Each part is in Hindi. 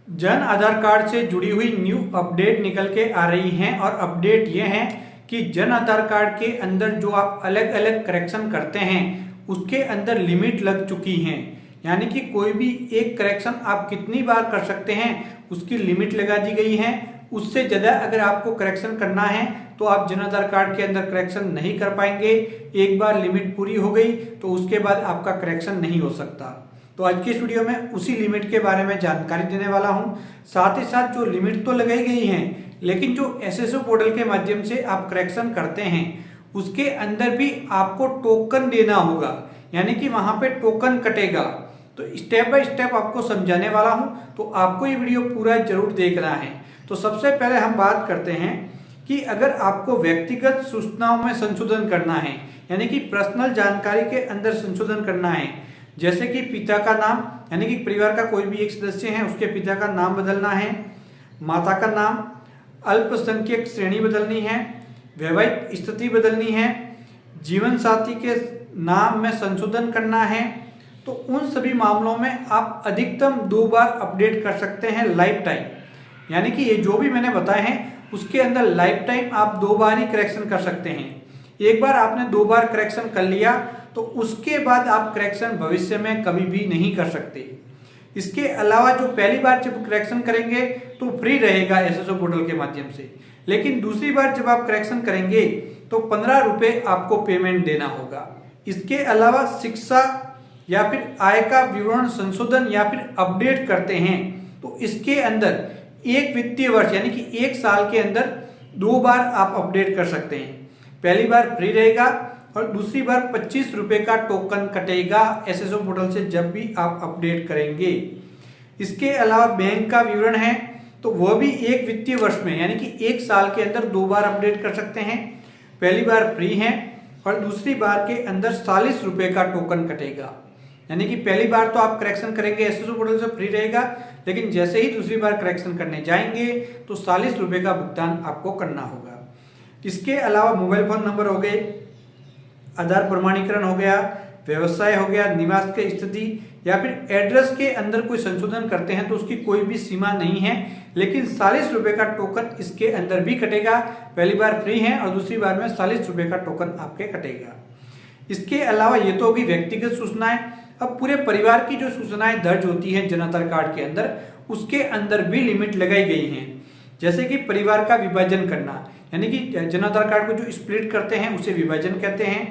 जन आधार कार्ड से जुड़ी हुई न्यू अपडेट निकल के आ रही हैं और अपडेट ये है कि जन आधार कार्ड के अंदर जो आप अलग अलग करेक्शन करते हैं उसके अंदर लिमिट लग चुकी है। यानी कि कोई भी एक करेक्शन आप कितनी बार कर सकते हैं उसकी लिमिट लगा दी गई है। उससे ज़्यादा अगर आपको करेक्शन करना है तो आप जन आधार कार्ड के अंदर करेक्शन नहीं कर पाएंगे। एक बार लिमिट पूरी हो गई तो उसके बाद आपका करेक्शन नहीं हो सकता। तो आज के इस वीडियो में उसी लिमिट के बारे में जानकारी देने वाला हूं। साथ ही साथ जो लिमिट तो लगाई गई है लेकिन जो एसएसओ पोर्टल के माध्यम से आप करेक्शन करते हैं उसके अंदर भी आपको टोकन देना होगा, यानी कि वहां पे टोकन कटेगा। तो स्टेप बाय स्टेप आपको समझाने वाला हूं, तो आपको ये वीडियो पूरा जरूर देखना है। तो सबसे पहले हम बात करते हैं कि अगर आपको व्यक्तिगत सूचनाओं में संशोधन करना है, यानी कि पर्सनल जानकारी के अंदर संशोधन करना है, जैसे कि पिता का नाम, यानी कि परिवार का कोई भी एक सदस्य है उसके पिता का नाम बदलना है, माता का नाम, अल्पसंख्यक श्रेणी बदलनी है, वैवाहिक स्थिति बदलनी है, जीवन साथी के नाम में संशोधन करना है, तो उन सभी मामलों में आप अधिकतम 2 बार अपडेट कर सकते हैं लाइफ टाइम। यानी कि ये जो भी मैंने बताए हैं उसके अंदर लाइफ टाइम आप 2 बार ही करेक्शन कर सकते हैं। एक बार आपने 2 बार करेक्शन कर लिया तो उसके बाद आप करेक्शन भविष्य में कभी भी नहीं कर सकते। इसके अलावा जो पहली बार जब करेक्शन करेंगे तो फ्री रहेगा एसएसओ पोर्टल के माध्यम से, लेकिन दूसरी बार जब आप करेक्शन करेंगे तो 15 रुपये आपको पेमेंट देना होगा। इसके अलावा शिक्षा या फिर आय का विवरण संशोधन या फिर अपडेट करते हैं तो इसके अंदर एक वित्तीय वर्ष यानी कि 1 साल के अंदर 2 बार आप अपडेट कर सकते हैं। पहली बार फ्री रहेगा और दूसरी बार 25 रुपये का टोकन कटेगा एसएसओ पोर्टल से जब भी आप अपडेट करेंगे। इसके अलावा बैंक का विवरण है तो वह भी एक वित्तीय वर्ष में यानी कि 1 साल के अंदर 2 बार अपडेट कर सकते हैं। पहली बार फ्री है और दूसरी बार के अंदर 40 रुपये का टोकन कटेगा। यानी कि पहली बार तो आप करेक्शन करेंगे एसएसओ पोर्टल से फ्री रहेगा, लेकिन जैसे ही दूसरी बार करेक्शन करने जाएंगे तो 40 रुपये का भुगतान आपको करना होगा। इसके अलावा मोबाइल फोन नंबर हो गए, आधार प्रमाणीकरण हो गया, व्यवसाय हो गया, निवास की स्थिति या फिर एड्रेस के अंदर कोई संशोधन करते हैं तो उसकी कोई भी सीमा नहीं है, लेकिन 40 रुपये का टोकन इसके अंदर भी कटेगा। पहली बार फ्री है और दूसरी बार में 40 रुपये का टोकन आपके कटेगा। इसके अलावा ये तो होगी व्यक्तिगत सूचनाएं। अब पूरे परिवार की जो सूचनाएं दर्ज होती है जन आधार कार्ड के अंदर उसके अंदर भी लिमिट लगाई गई है। जैसे कि परिवार का विभाजन करना, यानी कि जन आधार कार्ड को जो स्प्लिट करते हैं उसे विभाजन कहते हैं।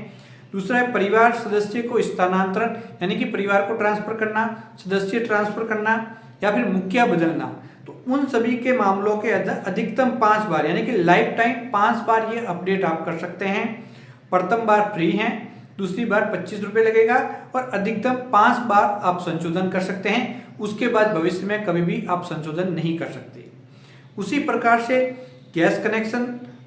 दूसरा है परिवार सदस्य को स्थानांतरण, यानी कि परिवार को ट्रांसफर करना, सदस्य ट्रांसफर करना या फिर मुखिया बदलना। तो उन सभी के मामलों के अंदर अधिकतम 5 बार यानी कि लाइफ टाइम 5 बार ये अपडेट आप कर सकते हैं। प्रथम बार फ्री है, दूसरी बार 25 रुपये लगेगा और अधिकतम 5 बार आप संशोधन कर सकते हैं। उसके बाद भविष्य में कभी भी आप संशोधन नहीं कर सकते। उसी प्रकार से गैस कनेक्शन,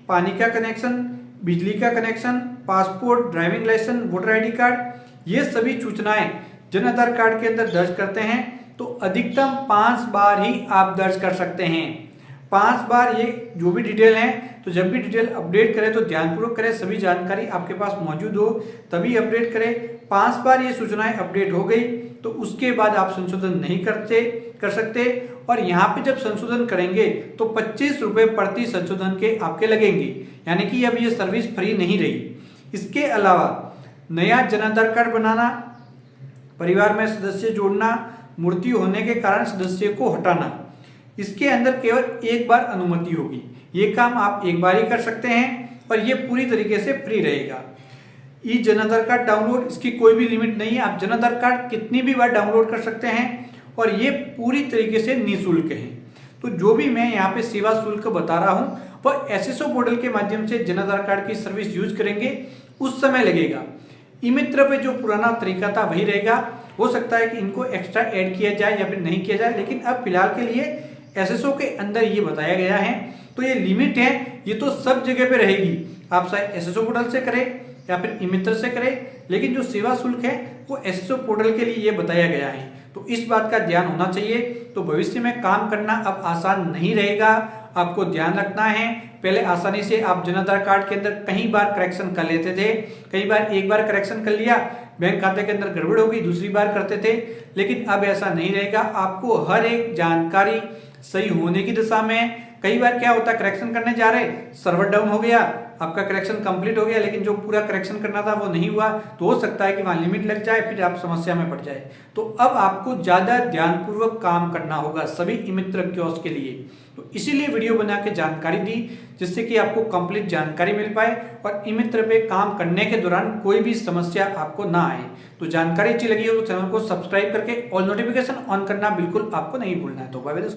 पानी का कनेक्शन, बिजली का connection, passport, driving licence, voter ID card, ये सभी सूचनाएं जन आधार कार्ड के अंदर दर्ज करते हैं तो अधिकतम 5 बार ही आप दर्ज कर सकते हैं। 5 बार ये जो भी डिटेल है, तो जब भी डिटेल अपडेट करें तो ध्यानपूर्वक करें, सभी जानकारी आपके पास मौजूद हो तभी अपडेट करें। 5 बार ये सूचनाएं अपडेट हो गई तो उसके बाद आप संशोधन नहीं कर सकते और यहाँ पे जब संशोधन करेंगे तो 25 रुपये प्रति संशोधन के आपके लगेंगे, यानी कि अब ये सर्विस फ्री नहीं रही। इसके अलावा नया जन आधार कार्ड बनाना, परिवार में सदस्य जोड़ना, मृत्यु होने के कारण सदस्य को हटाना, इसके अंदर केवल 1 बार अनुमति होगी। ये काम आप 1 बार ही कर सकते हैं और ये पूरी तरीके से फ्री रहेगा। ई जन आधार कार्ड डाउनलोड, इसकी कोई भी लिमिट नहीं है, आप जन आधार कार्ड कितनी भी बार डाउनलोड कर सकते हैं और ये पूरी तरीके से निःशुल्क है। तो जो भी मैं यहाँ पे सेवा शुल्क बता रहा हूँ वह एसएसओ पोर्टल के माध्यम से जन आधार कार्ड की सर्विस यूज करेंगे उस समय लगेगा। ई मित्र पे जो पुराना तरीका था वही रहेगा। हो सकता है कि इनको एक्स्ट्रा ऐड किया जाए या फिर नहीं किया जाए, लेकिन अब फिलहाल के लिए एसएसओ के अंदर ये बताया गया है। तो ये लिमिट है, ये तो सब जगह पे रहेगी, आप चाहे एसएसओ पोर्टल से करें या फिर ई मित्र से करें, लेकिन जो सेवा शुल्क है वो एसएसओ पोर्टल के लिए ये बताया गया है। तो इस बात का ध्यान होना चाहिए। तो भविष्य में काम करना अब आसान नहीं रहेगा। आपको ध्यान रखना है। पहले आसानी से आप जन आधार कार्ड के अंदर कई बार करेक्शन कर लेते थे, कई बार एक बार करेक्शन कर लिया, बैंक खाते के अंदर गड़बड़ हो गई, दूसरी बार करते थे। लेकिन अब ऐसा नहीं रहेगा, आपको हर एक जानकारी सही होने की दिशा में। कई बार क्या होता है, करेक्शन करने जा रहे, सर्वर डाउन हो गया, आपका करेक्शन कंप्लीट हो गया, लेकिन जो पूरा करेक्शन करना था वो नहीं हुआ, तो हो सकता है कि वहां लिमिट लग जाए, फिर आप समस्या में पड़ जाए। तो अब आपको ज्यादा ध्यानपूर्वक काम करना होगा सभी ई-मित्र कियोस्क के लिए। तो इसीलिए वीडियो बना के जानकारी दी, जिससे कि आपको कंप्लीट जानकारी मिल पाए और ई-मित्र पे काम करने के दौरान कोई भी समस्या आपको ना आए। तो जानकारी अच्छी लगी हो तो चैनल को सब्सक्राइब करके ऑल नोटिफिकेशन ऑन करना बिल्कुल आपको नहीं भूलना है। तो बाय बाय।